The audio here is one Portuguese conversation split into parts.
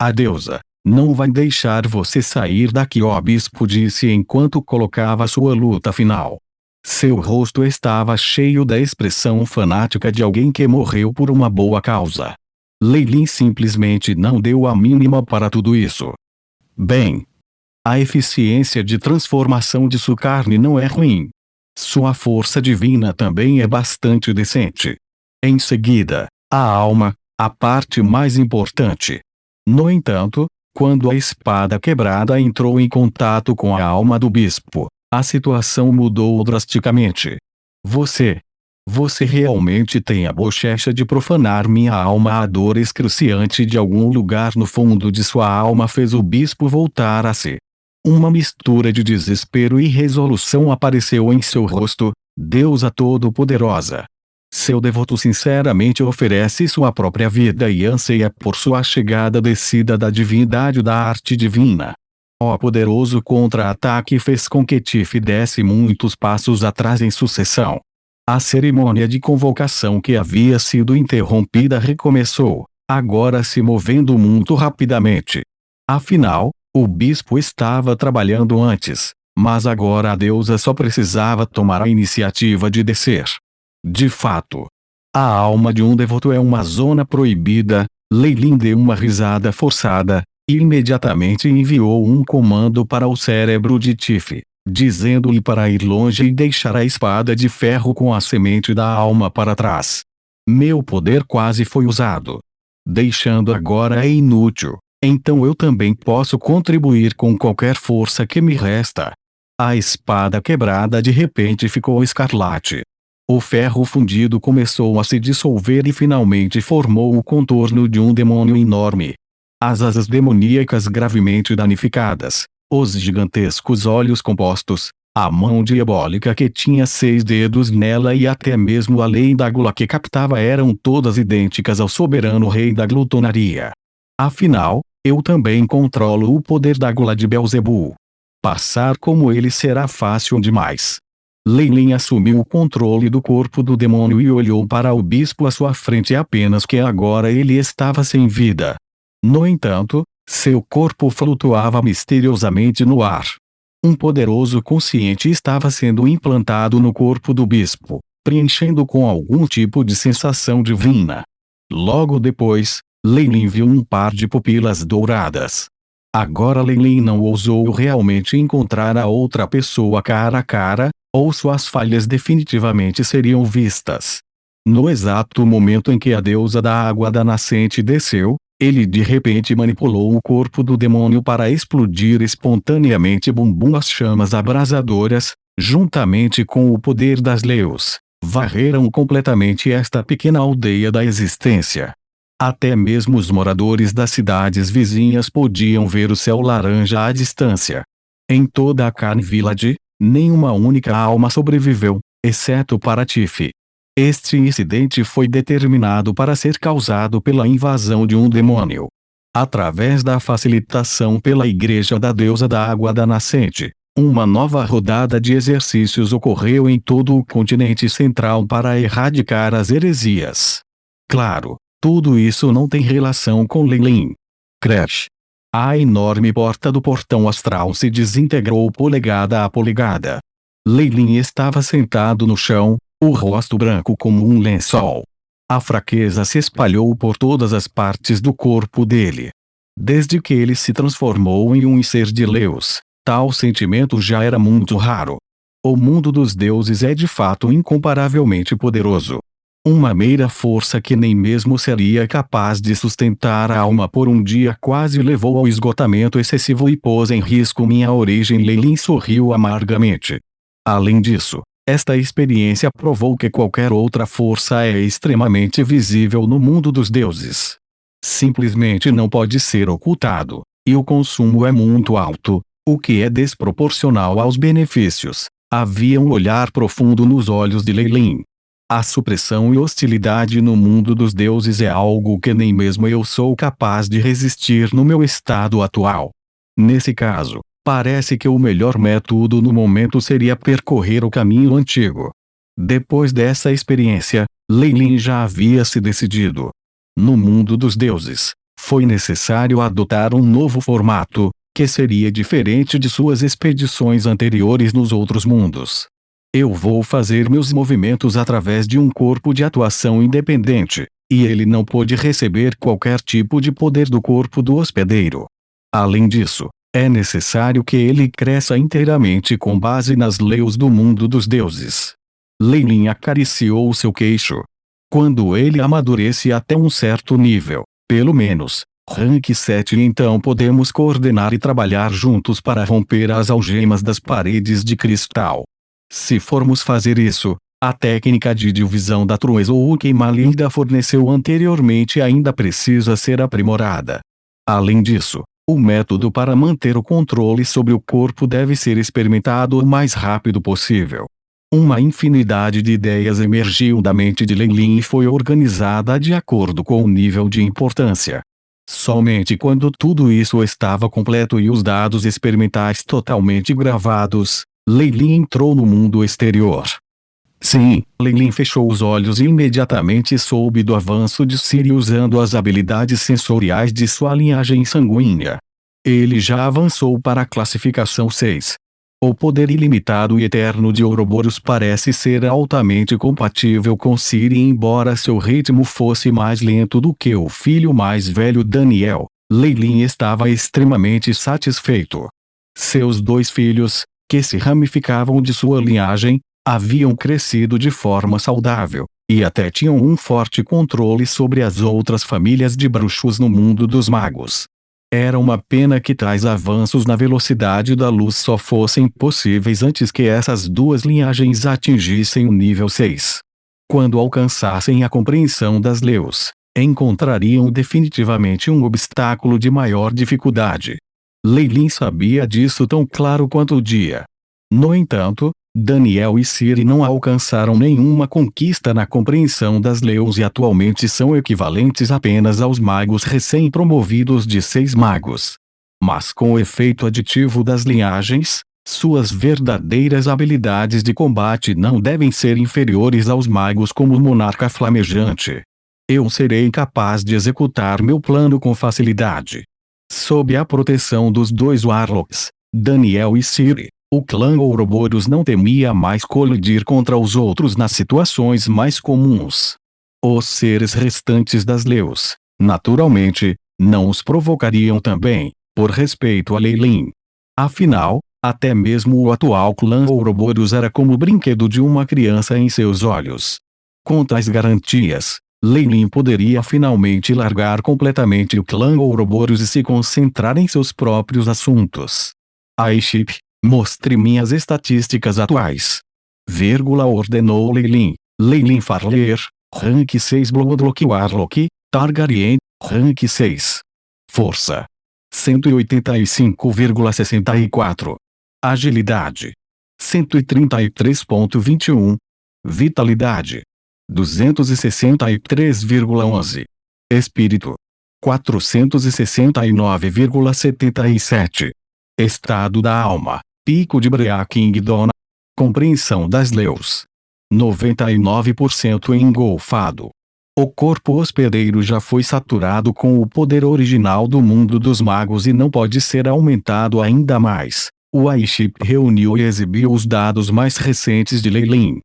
A deusa não vai deixar você sair daqui, o bispo disse enquanto colocava sua luta final. Seu rosto estava cheio da expressão fanática de alguém que morreu por uma boa causa. Lei Lin simplesmente não deu a mínima para tudo isso. Bem, a eficiência de transformação de sua carne não é ruim. Sua força divina também é bastante decente. Em seguida, a alma, a parte mais importante. No entanto, quando a espada quebrada entrou em contato com a alma do bispo, a situação mudou drasticamente. Você realmente tem a bochecha de profanar minha alma. A dor excruciante de algum lugar no fundo de sua alma fez o bispo voltar a si. Uma mistura de desespero e resolução apareceu em seu rosto. Deusa Todo-Poderosa, seu devoto sinceramente oferece sua própria vida e anseia por sua chegada descida da divindade da arte divina. O poderoso contra-ataque fez com que Tiff desse muitos passos atrás em sucessão. A cerimônia de convocação que havia sido interrompida recomeçou, agora se movendo muito rapidamente. Afinal, o bispo estava trabalhando antes, mas agora a deusa só precisava tomar a iniciativa de descer. De fato, a alma de um devoto é uma zona proibida. Lei Lin deu uma risada forçada, e imediatamente enviou um comando para o cérebro de Tiff, dizendo-lhe para ir longe e deixar a espada de ferro com a semente da alma para trás. Meu poder quase foi usado. Deixando agora é inútil, então eu também posso contribuir com qualquer força que me resta. A espada quebrada de repente ficou escarlate. O ferro fundido começou a se dissolver e finalmente formou o contorno de um demônio enorme. As asas demoníacas gravemente danificadas, os gigantescos olhos compostos, a mão diabólica que tinha 6 dedos nela e até mesmo a lei da gula que captava eram todas idênticas ao soberano rei da glutonaria. Afinal, eu também controlo o poder da gula de Belzebu. Passar como ele será fácil demais. Lei Lin assumiu o controle do corpo do demônio e olhou para o bispo à sua frente, apenas que agora ele estava sem vida. No entanto, seu corpo flutuava misteriosamente no ar. Um poderoso consciente estava sendo implantado no corpo do bispo, preenchendo com algum tipo de sensação divina. Logo depois, Lei Lin viu um par de pupilas douradas. Agora Lei Lin não ousou realmente encontrar a outra pessoa cara a cara, ou suas falhas definitivamente seriam vistas. No exato momento em que a deusa da água da nascente desceu, ele de repente manipulou o corpo do demônio para explodir espontaneamente. Bumbum. As chamas abrasadoras, juntamente com o poder das leus, varreram completamente esta pequena aldeia da existência. Até mesmo os moradores das cidades vizinhas podiam ver o céu laranja à distância. Em toda a Carn Village, nenhuma única alma sobreviveu, exceto para Tiff. Este incidente foi determinado para ser causado pela invasão de um demônio. Através da facilitação pela Igreja da Deusa da Água da Nascente, uma nova rodada de exercícios ocorreu em todo o continente central para erradicar as heresias. Claro, tudo isso não tem relação com Lei Lin. Crash. A enorme porta do portão astral se desintegrou polegada a polegada. Lei Lin estava sentado no chão, o rosto branco como um lençol. A fraqueza se espalhou por todas as partes do corpo dele. Desde que ele se transformou em um ser de Leus, tal sentimento já era muito raro. O mundo dos deuses é de fato incomparavelmente poderoso. Uma meira força que nem mesmo seria capaz de sustentar a alma por um dia quase levou ao esgotamento excessivo e pôs em risco minha origem. Lei Lin sorriu amargamente. Além disso, esta experiência provou que qualquer outra força é extremamente visível no mundo dos deuses. Simplesmente não pode ser ocultado, e o consumo é muito alto, o que é desproporcional aos benefícios. Havia um olhar profundo nos olhos de Lei Lin. A supressão e hostilidade no mundo dos deuses é algo que nem mesmo eu sou capaz de resistir no meu estado atual. Nesse caso, parece que o melhor método no momento seria percorrer o caminho antigo. Depois dessa experiência, Lei Lin já havia se decidido. No mundo dos deuses, Foi necessário adotar um novo formato, que seria diferente de suas expedições anteriores nos outros mundos. Eu vou fazer meus movimentos através de um corpo de atuação independente, e ele não pode receber qualquer tipo de poder do corpo do hospedeiro. Além disso, é necessário que ele cresça inteiramente com base nas leis do mundo dos deuses. Lei Lin acariciou seu queixo. Quando ele amadurece até um certo nível, pelo menos, Rank 7, então podemos coordenar e trabalhar juntos para romper as algemas das paredes de cristal. Se formos fazer isso, a técnica de divisão da Truezou que Malinda forneceu anteriormente ainda precisa ser aprimorada. Além disso, o método para manter o controle sobre o corpo deve ser experimentado o mais rápido possível. Uma infinidade de ideias emergiu da mente de Leilin e foi organizada de acordo com o nível de importância. Somente quando tudo isso estava completo e os dados experimentais totalmente gravados, Leilin entrou no mundo exterior. Sim, Leilin fechou os olhos e imediatamente soube do avanço de Ciri usando as habilidades sensoriais de sua linhagem sanguínea. Ele já avançou para a classificação 6. O poder ilimitado e eterno de Ouroboros parece ser altamente compatível com Ciri, embora seu ritmo fosse mais lento do que o filho mais velho Daniel. Leilin estava extremamente satisfeito. Seus dois filhos, que se ramificavam de sua linhagem, haviam crescido de forma saudável, e até tinham um forte controle sobre as outras famílias de bruxos no mundo dos magos. Era uma pena que tais avanços na velocidade da luz só fossem possíveis antes que essas duas linhagens atingissem o nível 6. Quando alcançassem a compreensão das leis, encontrariam definitivamente um obstáculo de maior dificuldade. Leilin sabia disso tão claro quanto o dia. No entanto, Daniel e Ciri não alcançaram nenhuma conquista na compreensão das leis e atualmente são equivalentes apenas aos magos recém-promovidos de 6 magos. Mas com o efeito aditivo das linhagens, suas verdadeiras habilidades de combate não devem ser inferiores aos magos como o Monarca Flamejante. Eu serei capaz de executar meu plano com facilidade. Sob a proteção dos dois Warlocks, Daniel e Ciri, o clã Ouroboros não temia mais colidir contra os outros nas situações mais comuns. Os seres restantes das leis, naturalmente, não os provocariam também, por respeito a Leilin. Afinal, até mesmo o atual clã Ouroboros era como o brinquedo de uma criança em seus olhos. Com tais garantias, Leilin poderia finalmente largar completamente o clã Ouroboros e se concentrar em seus próprios assuntos. Aiship, mostre minhas estatísticas atuais. Ordenou Leilin. Leilin Farler, Rank 6 Bloodlock Warlock, Targaryen, Rank 6. Força. 185,64. Agilidade. 133,21. Vitalidade. 263,11. Espírito. 469,77. Estado da alma. Pico de Breakingdona. Compreensão das leis. 99% engolfado. O corpo hospedeiro já foi saturado com o poder original do mundo dos magos e não pode ser aumentado ainda mais. O Aiship reuniu e exibiu os dados mais recentes de Leilin.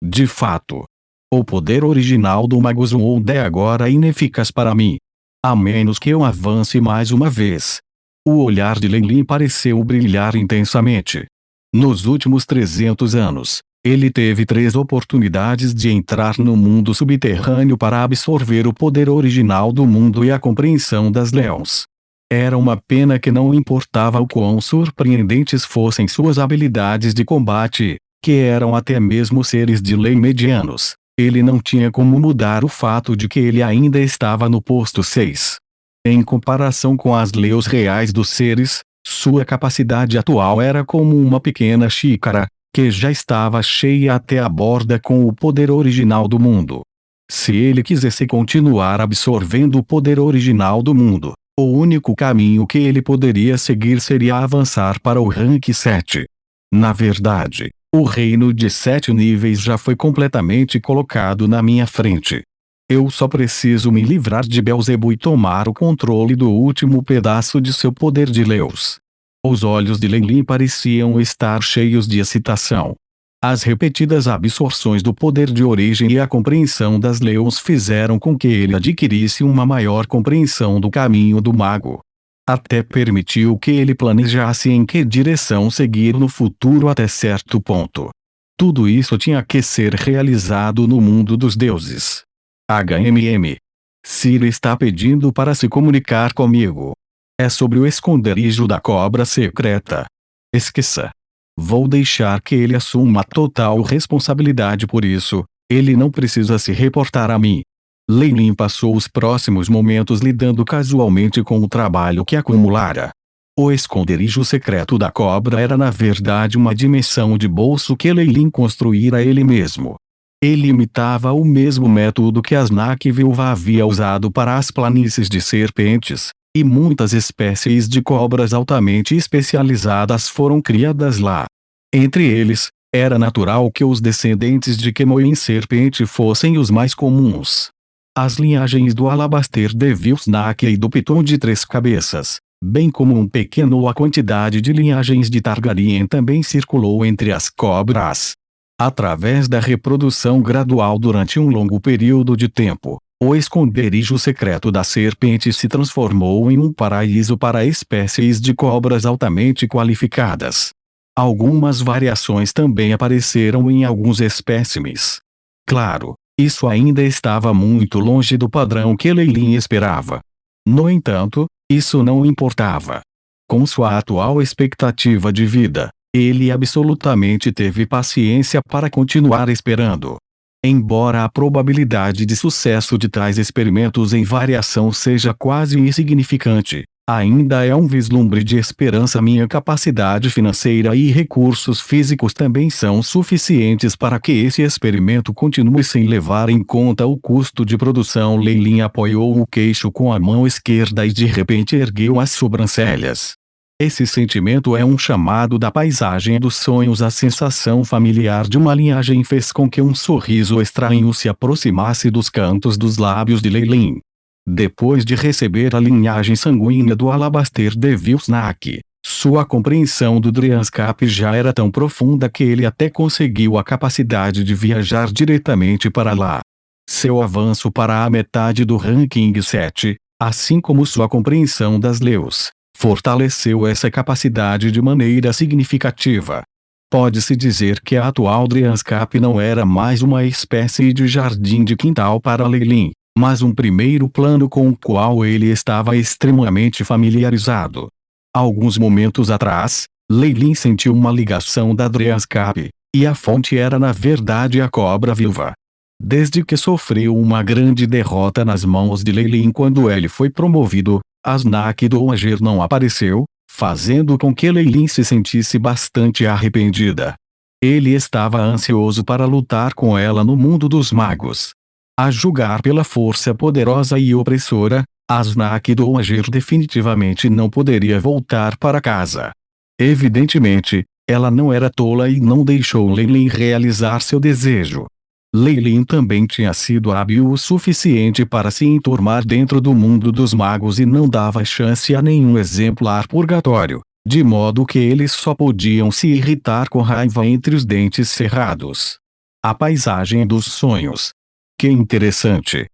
De fato, o poder original do Magus World é agora ineficaz para mim. A menos que eu avance mais uma vez. O olhar de Leilin pareceu brilhar intensamente. Nos últimos 300 anos, ele teve 3 oportunidades de entrar no mundo subterrâneo para absorver o poder original do mundo e a compreensão das leis. Era uma pena que não importava o quão surpreendentes fossem suas habilidades de combate, que eram até mesmo seres de lei medianos, ele não tinha como mudar o fato de que ele ainda estava no posto 6. Em comparação com as leis reais dos seres, sua capacidade atual era como uma pequena xícara, que já estava cheia até a borda com o poder original do mundo. Se ele quisesse continuar absorvendo o poder original do mundo, o único caminho que ele poderia seguir seria avançar para o rank 7. Na verdade, o reino de 7 níveis já foi completamente colocado na minha frente. Eu só preciso me livrar de Beelzebub e tomar o controle do último pedaço de seu poder de Leus. Os olhos de Lei Lin pareciam estar cheios de excitação. As repetidas absorções do poder de origem e a compreensão das Leus fizeram com que ele adquirisse uma maior compreensão do caminho do mago. Até permitiu que ele planejasse em que direção seguir no futuro até certo ponto. Tudo isso tinha que ser realizado no mundo dos deuses. HMM. Ciri está pedindo para se comunicar comigo. É sobre o esconderijo da cobra secreta. Esqueça. Vou deixar que ele assuma total responsabilidade por isso. Ele não precisa se reportar a mim. Lei Lin passou os próximos momentos lidando casualmente com o trabalho que acumulara. O esconderijo secreto da cobra era na verdade uma dimensão de bolso que Lei Lin construíra ele mesmo. Ele imitava o mesmo método que Asnak Viúva havia usado para as planícies de serpentes, e muitas espécies de cobras altamente especializadas foram criadas lá. Entre eles, era natural que os descendentes de Kemoin serpente fossem os mais comuns. As linhagens do Alabaster de Vilsnak e do Piton de Três Cabeças, bem como um pequeno a quantidade de linhagens de Targaryen também circulou entre as cobras. Através da reprodução gradual durante um longo período de tempo, o esconderijo secreto da serpente se transformou em um paraíso para espécies de cobras altamente qualificadas. Algumas variações também apareceram em alguns espécimes. Claro, isso ainda estava muito longe do padrão que Lei Lin esperava. No entanto, isso não importava. Com sua atual expectativa de vida, ele absolutamente teve paciência para continuar esperando. Embora a probabilidade de sucesso de tais experimentos em variação seja quase insignificante, ainda é um vislumbre de esperança. Minha capacidade financeira e recursos físicos também são suficientes para que esse experimento continue sem levar em conta o custo de produção. Lei Lin apoiou o queixo com a mão esquerda e de repente ergueu as sobrancelhas. Esse sentimento é um chamado da paisagem dos sonhos. A sensação familiar de uma linhagem fez com que um sorriso estranho se aproximasse dos cantos dos lábios de Lei Lin. Depois de receber a linhagem sanguínea do Alabaster de Vilsnak, sua compreensão do Dryanscap já era tão profunda que ele até conseguiu a capacidade de viajar diretamente para lá. Seu avanço para a metade do ranking 7, assim como sua compreensão das Leus, fortaleceu essa capacidade de maneira significativa. Pode-se dizer que a atual Dryanscap não era mais uma espécie de jardim de quintal para Lei Lin, mas um primeiro plano com o qual ele estava extremamente familiarizado. Alguns momentos atrás, Lei Lin sentiu uma ligação da Dryanscap, e a fonte era na verdade a cobra viúva. Desde que sofreu uma grande derrota nas mãos de Lei Lin quando ele foi promovido, Asnak Dowager não apareceu, fazendo com que Lei Lin se sentisse bastante arrependida. Ele estava ansioso para lutar com ela no mundo dos magos. A julgar pela força poderosa e opressora, Asnak Dowager definitivamente não poderia voltar para casa. Evidentemente, ela não era tola e não deixou Lei Lin realizar seu desejo. Lei Lin também tinha sido hábil o suficiente para se enturmar dentro do mundo dos magos e não dava chance a nenhum exemplar purgatório, de modo que eles só podiam se irritar com raiva entre os dentes cerrados. A paisagem dos sonhos. Que interessante!